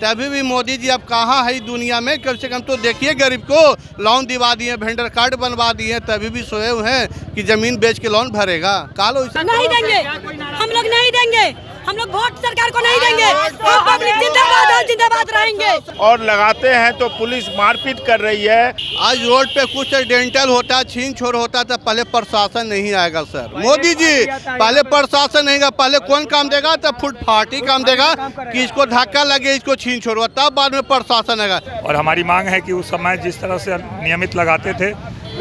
तभी भी मोदी जी अब कहाँ है दुनिया में। कम से कम तो देखिए गरीब को लोन दिवा दिए, वेंडर कार्ड बनवा दिए, तभी भी सोए हुए हैं कि जमीन बेच के लोन भरेगा। कालो नहीं देंगे, हम लोग नहीं देंगे, हम लोग वोट सरकार को नहीं देंगे। पब्लिक जिंदाबाद और जिंदाबाद रहेंगे। और लगाते हैं तो पुलिस मारपीट कर रही है। आज रोड पे कुछ डेंटल होता, छीन छोड़ होता तो पहले प्रशासन नहीं आएगा सर। मोदी जी पहले प्रशासन नहीं, पहले कौन काम देगा? तब फुटपाथ ही काम देगा कि इसको धक्का लगे, इसको छीन छोड़, तब बाद में प्रशासन आएगा। और हमारी मांग है कि उस समय जिस तरह से नियमित लगाते थे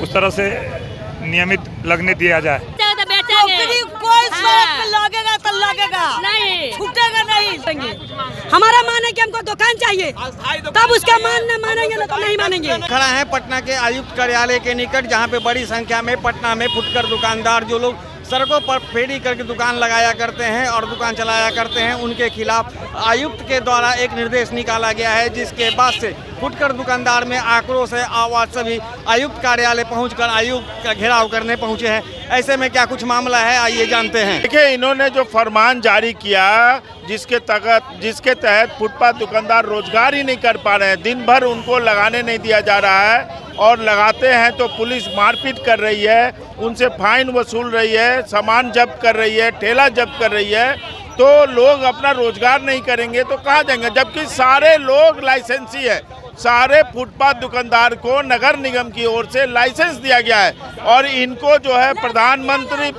उस तरह से नियमित लगने दिया जाए। कोई लगेगा तो लगेगा, नहीं छूटेगा नहीं। हमारा मान है कि हमको दुकान चाहिए, तब उसका मान न मानेंगे ना तो नहीं मानेंगे। खड़ा है पटना के आयुक्त कार्यालय के निकट, जहां पे बड़ी संख्या में पटना में फुटकर दुकानदार जो लोग सड़कों पर फेरी करके दुकान लगाया करते हैं और दुकान चलाया करते हैं, उनके खिलाफ आयुक्त के द्वारा एक निर्देश निकाला गया है, जिसके बाद से फुटकर दुकानदार में आक्रोश है। आज सभी आयुक्त कार्यालय पहुंचकर आयुक्त का घेराव करने पहुंचे हैं। ऐसे में क्या कुछ मामला है, आइए जानते हैं। देखिए, इन्होंने जो फरमान जारी किया जिसके तहत फुटपाथ दुकानदार रोजगार ही नहीं कर पा रहे हैं, दिन भर उनको लगाने नहीं दिया जा रहा है और लगाते हैं तो पुलिस मारपीट कर रही है, उनसे फाइन वसूल रही है, सामान जब्त कर रही है, ठेला जब्त कर रही है, तो लोग अपना रोजगार नहीं करेंगे तो कहाँ जाएंगे? जबकि सारे लोग लाइसेंसी है, सारे फुटपाथ दुकानदार को नगर निगम की ओर से लाइसेंस दिया गया है और इनको जो है प्रधानमंत्री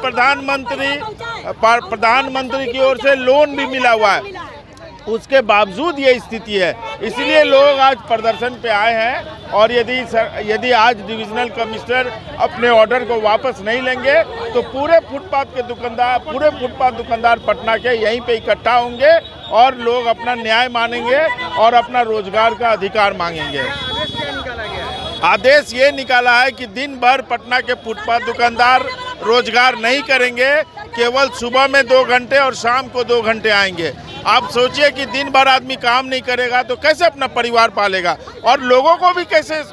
की ओर से लोन भी मिला हुआ है। उसके बावजूद ये स्थिति है, इसलिए लोग आज प्रदर्शन पे आए हैं। और यदि आज डिविजनल कमिश्नर अपने ऑर्डर को वापस नहीं लेंगे तो पूरे फुटपाथ दुकानदार पटना के यहीं पे इकट्ठा होंगे और लोग अपना न्याय मांगेंगे और अपना रोजगार का अधिकार मांगेंगे। आदेश ये निकाला है कि दिन भर पटना के फुटपाथ दुकानदार रोजगार नहीं करेंगे, केवल सुबह में 2 घंटे और शाम को 2 घंटे आएंगे। आप सोचिए कि दिन भर आदमी काम नहीं करेगा तो कैसे अपना परिवार पालेगा और लोगों को भी कैसे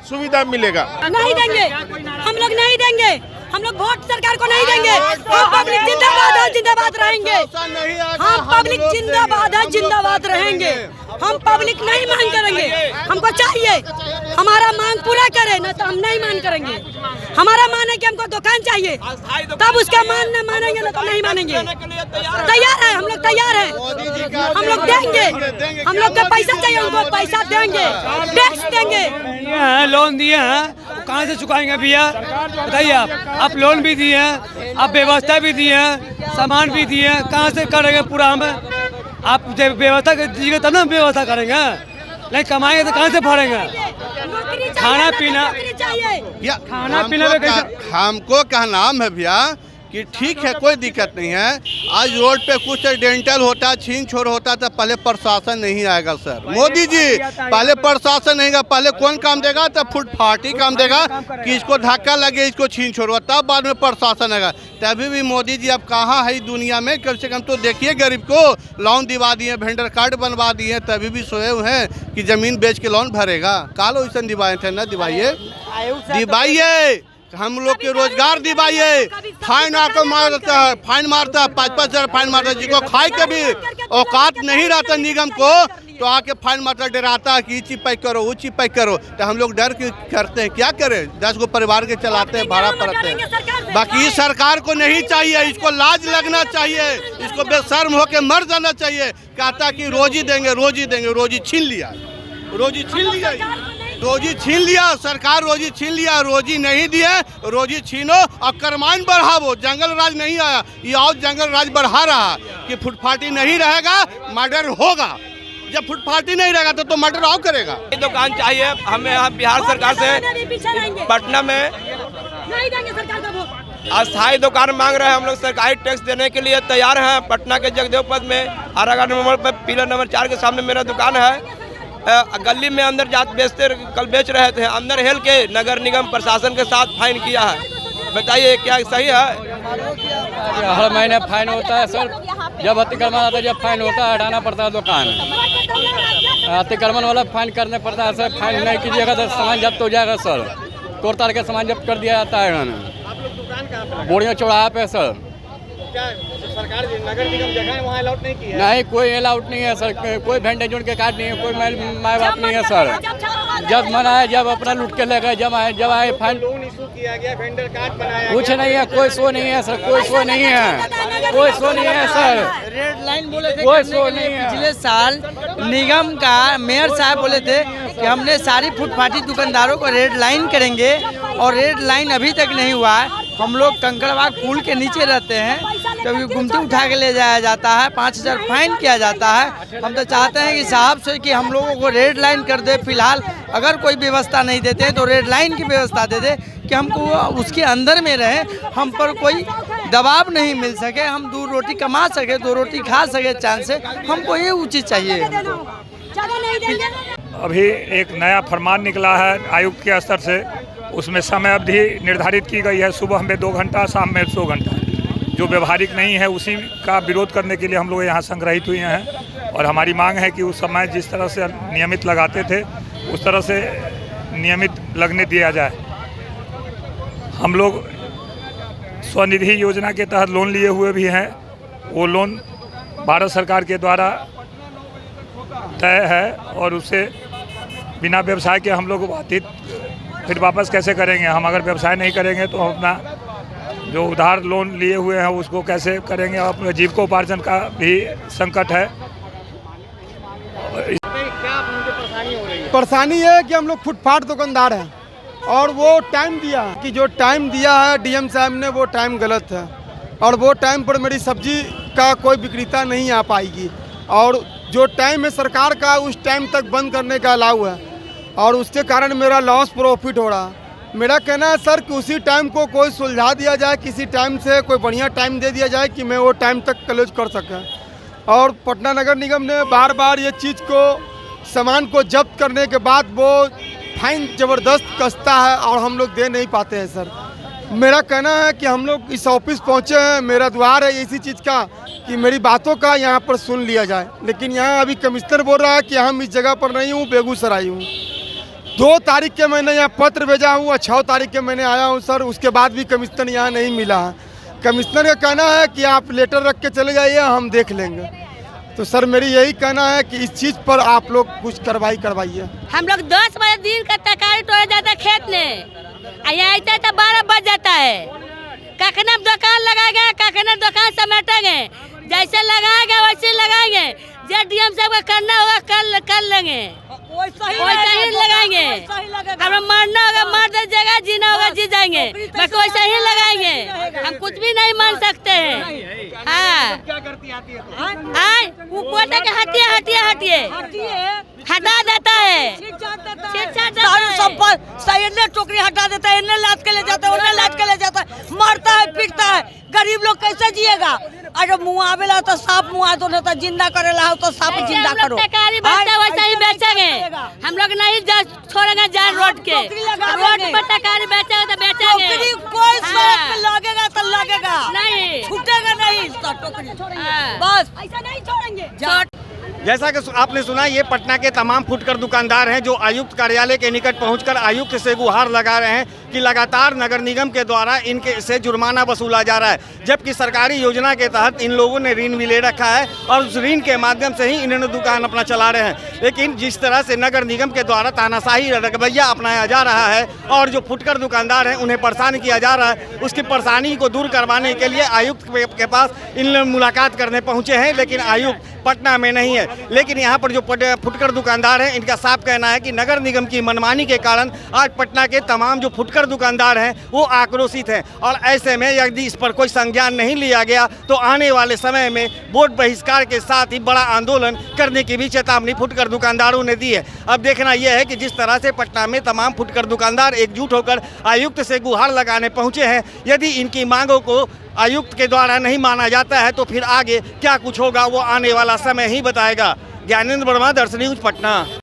सुविधा मिलेगा? नहीं देंगे, हम लोग नहीं देंगे, हम लोग वोट सरकार को नहीं देंगे। पब्लिक जिंदाबाद और जिंदाबाद रहेंगे। हम पब्लिक जिंदाबाद और जिंदाबाद रहेंगे। हम पब्लिक नहीं मांग करेंगे, हमको चाहिए, हमारा मांग पूरा करे ना तो हम नहीं मांग करेंगे। हमारा मान है कि हमको दुकान चाहिए, तब उसका मान न मानेंगे ना तो नहीं मानेंगे। तैयार है, हम लोग तैयार हैं, हम लोग देंगे, हम लोग का पैसा चाहिए, उनको पैसा देंगे, टैक्स देंगे। लोन दिए हैं, कहाँ से चुकाएंगे भैया बताइए? आप लोन भी दिए हैं, आप व्यवस्था भी दिए हैं, सामान भी दिए हैं, कहाँ से करेंगे पूरा? हम आप व्यवस्था दीजिएगा तब ना व्यवस्था करेंगे, नहीं कमाएंगे तो कहाँ से भरेंगे? खाना पीना हमको क्या नाम है भैया कि ठीक है, कोई दिक्कत नहीं है। आज रोड पे कुछ डेंटल होता, छीन छोड़ होता तो पहले प्रशासन नहीं आएगा सर। मोदी जी पहले प्रशासन नहीं, पहले कौन काम देगा? तब फुटपाथ ही काम देगा कि इसको धक्का लगे, इसको छीन छोड़, तब बाद में प्रशासन आएगा। तभी भी मोदी जी अब कहाँ है दुनिया में। कम से कम तो देखिए गरीब को लोन दिवा दिए, वेंडर कार्ड बनवा दिए, तभी भी सोए हुए हैं कि जमीन बेच के लोन भरेगा। कालो ऐसा दिवाए थे ना, दिवाइए हम लोग के रोजगार दिवाइए। फाइन आकर मारता है, फाइन मारता है, 5-5 हज़ार फाइन मारता है। जिसको खाए के भी औकात नहीं रहता निगम को तो आके फाइन मारता, डराता है कि ये चीज पैक करो, वो चीज पैक करो। तो हम लोग डर के करते हैं, क्या करें? 10 गो परिवार के चलाते हैं, भाड़ा पड़ते हैं। बाकी सरकार को नहीं चाहिए, इसको लाज लगना चाहिए, इसको बेशर्म होके मर जाना चाहिए। कहता कि रोजी देंगे, रोजी देंगे, रोजी छीन लिया, रोजी छीन लिया, रोजी छीन लिया, सरकार रोजी छीन लिया। रोजी नहीं दिए, रोजी छीनो और करमाइन बढ़ावो। जंगल राज नहीं आया, ये और जंगल राज बढ़ा रहा कि फुटपाथी नहीं रहेगा, मर्डर होगा। जब फुटपाथी नहीं रहेगा तो मर्डर और करेगा। दुकान चाहिए हमें। यहाँ बिहार सरकार से पटना में नहीं देंगे सरकार का वोट। अस्थायी दुकान मांग रहे हैं हम लोग, सरकारी टैक्स देने के लिए तैयार हैं। पटना के जगदेव पथ में आरागाह नंबर पर पिलर नंबर 4 के सामने मेरा दुकान है। गली में अंदर कल बेच रहे थे, अंदर हेल के नगर निगम प्रशासन के साथ फाइन किया है। बताइए क्या सही है? हर महीने फाइन होता है सर, जब अतिक्रमण आता है, जब फाइन होता है हटाना पड़ता है दुकान। अतिक्रमण वाला फाइन करने पड़ता है सर। फाइन नहीं कीजिएगा तो सामान जब्त हो जाएगा सर। तोड़ ताड़ के सामान जब्त कर दिया जाता है इन्होंने। बोरियाँ चौराहा पे सर। सरकार नगर निगम जगह वहाँ अलाउड नहीं की है। नहीं, कोई अलाउड नहीं है सर, कोई वेंडर के कार्ड नहीं है, कोई माँ बाप नहीं है सर। जब मना है, जब अपना लूट के ले गए, जब आए फाइन लोन इशू किया गया, वेंडर कार्ड बनाया कुछ नहीं है, कोई शो नहीं है सर, कोई शो नहीं है, कोई शो नहीं है सर, रेड लाइन बोले थे कोई करने शो के लिए। नहीं है। पिछले साल निगम का मेयर साहब बोले थे कि हमने सारी फुटपाथी दुकानदारों को रेड लाइन करेंगे, और रेड लाइन अभी तक नहीं हुआ है। हम लोग कंकड़बाग पुल के नीचे रहते हैं, कभी गुमटी उठा के ले जाया जाता है, 5000 फाइन किया जाता है। हम तो चाहते हैं कि साहब से कि हम लोगों को रेड लाइन कर दे। फिलहाल अगर कोई व्यवस्था नहीं देते हैं तो रेड लाइन की व्यवस्था दे दे कि हमको उसके अंदर में रहे, हम पर कोई दबाव नहीं मिल सके, हम 2 रोटी कमा सके, 2 रोटी खा सके चांद से, हमको ये उचित चाहिए। अभी एक नया फरमान निकला है आयुक्त के स्तर से, उसमें समय अवधि निर्धारित की गई है, सुबह में 2 घंटा, शाम में 100 घंटा। जो व्यवहारिक नहीं है उसी का विरोध करने के लिए हम लोग यहाँ संग्रहित हुए हैं, और हमारी मांग है कि उस समय जिस तरह से नियमित लगाते थे उस तरह से नियमित लगने दिया जाए। हम लोग स्वनिधि योजना के तहत लोन लिए हुए भी हैं, वो लोन भारत सरकार के द्वारा तय है, और उससे बिना व्यवसाय के हम लोग बाधित फिर वापस कैसे करेंगे। हम अगर व्यवसाय नहीं करेंगे तो हम अपना जो उधार लोन लिए हुए हैं उसको कैसे करेंगे, और अपने जीविकोपार्जन का भी संकट है। क्या मुझे परेशानी हो रही है? परेशानी ये है कि हम लोग फुटपाथ दुकानदार हैं, और वो टाइम दिया कि जो टाइम दिया है डीएम साहब ने वो टाइम गलत है, और वो टाइम पर मेरी सब्जी का कोई विक्रेता नहीं आ पाएगी, और जो टाइम है सरकार का उस टाइम तक बंद करने का अलाउ है, और उसके कारण मेरा लॉस प्रॉफिट हो रहा है। मेरा कहना है सर कि उसी टाइम को कोई सुलझा दिया जाए, किसी टाइम से कोई बढ़िया टाइम दे दिया जाए कि मैं वो टाइम तक क्लोज कर सकें। और पटना नगर निगम ने बार बार ये चीज़ को सामान को जब्त करने के बाद वो फाइन ज़बरदस्त कसता है, और हम लोग दे नहीं पाते हैं सर। मेरा कहना है कि हम लोग इस ऑफिस पहुँचे हैं, मेरा द्वार है इसी चीज़ का कि मेरी बातों का यहाँ पर सुन लिया जाए, लेकिन यहाँ अभी कमिश्नर बोल रहा है कि हम इस जगह पर नहीं हूँ, बेगूसराय हूँ। 2 तारीख के मैंने यहाँ पत्र भेजा हूँ, और 6 तारीख के मैंने आया हूँ सर, उसके बाद भी कमिश्नर यहाँ नहीं मिला है। कमिश्नर का कहना है कि आप लेटर रख के चले जाइए, हम देख लेंगे। तो सर मेरी यही कहना है कि इस चीज़ पर आप लोग कुछ कार्रवाई करवाइए। हम लोग 10 बजे दिन का तरकारी तोड़ा जाता है खेत में, यहाँ आते तो 12 बज जाता है। कखना दुकान लगाएंगे, कखना दुकान समेटेंगे, जैसे लगाएंगे वैसे लगाएंगे, जो डीएम साहब का करना होगा कर लेंगे, वैसा ही लगाएंगे। हमें मारना होगा मार दे जाएगा, जीना होगा जी जाएंगे, बस वैसा ही लगाएंगे। हम कुछ भी नहीं मान सकते हैं। हाँ, क्या करती आती है? वो बोलता कि हटिए हटा देता है, टोकरी हटा देता है, इन्हें लाद के ले जाता है, उन्हें लाद के ले जाता है, मारता है, पीटता है। गरीब लोग कैसे जिएगा? अरे मुँह आवेला तो सांप मुँह तो रहता, जिंदा करेला हो तो सांप जिंदा करो। तरकारी बेचते वैसा ही बेचेंगे, हम लोग नहीं छोड़ेंगे जान रोड के। रोड पर तरकारी बेचेंगे तो बेचेंगे, कोई सड़क पे लगेगा तो लगेगा, नहीं छूटेगा नहीं टोकरी, बस ऐसा नहीं छोड़ेंगे। जैसा कि आपने सुना, ये पटना के तमाम फुटकर दुकानदार हैं जो आयुक्त कार्यालय के निकट पहुंचकर आयुक्त से गुहार लगा रहे हैं कि लगातार नगर निगम के द्वारा इनके से जुर्माना वसूला जा रहा है, जबकि सरकारी योजना के तहत इन लोगों ने ऋण भी ले रखा है, और उस ऋण के माध्यम से ही इन्होंने दुकान अपना चला रहे हैं। लेकिन जिस तरह से नगर निगम के द्वारा तानाशाही रवैया अपनाया जा रहा है, और जो फुटकर दुकानदार हैं उन्हें परेशान किया जा रहा है, उसकी परेशानी को दूर करवाने के लिए आयुक्त के पास इन लोग मुलाकात करने पहुँचे हैं, लेकिन आयुक्त पटना में नहीं है। लेकिन यहाँ पर जो फुटकर दुकानदार हैं, इनका साफ कहना है कि नगर निगम की मनमानी के कारण आज पटना के तमाम जो फुटकर दुकानदार हैं वो आक्रोशित हैं, और ऐसे में यदि इस पर कोई संज्ञान नहीं लिया गया तो आने वाले समय में वोट बहिष्कार के साथ ही बड़ा आंदोलन करने की भी चेतावनी फुटकर दुकानदारों ने दी है। अब देखना यह है कि जिस तरह से पटना में तमाम फुटकर दुकानदार एकजुट होकर आयुक्त से गुहार लगाने पहुँचे हैं, यदि इनकी मांगों को आयुक्त के द्वारा नहीं माना जाता है तो फिर आगे क्या कुछ होगा वो आने वाला समय ही बताएगा। ज्ञानेंद्र वर्मा, दर्शन न्यूज, पटना।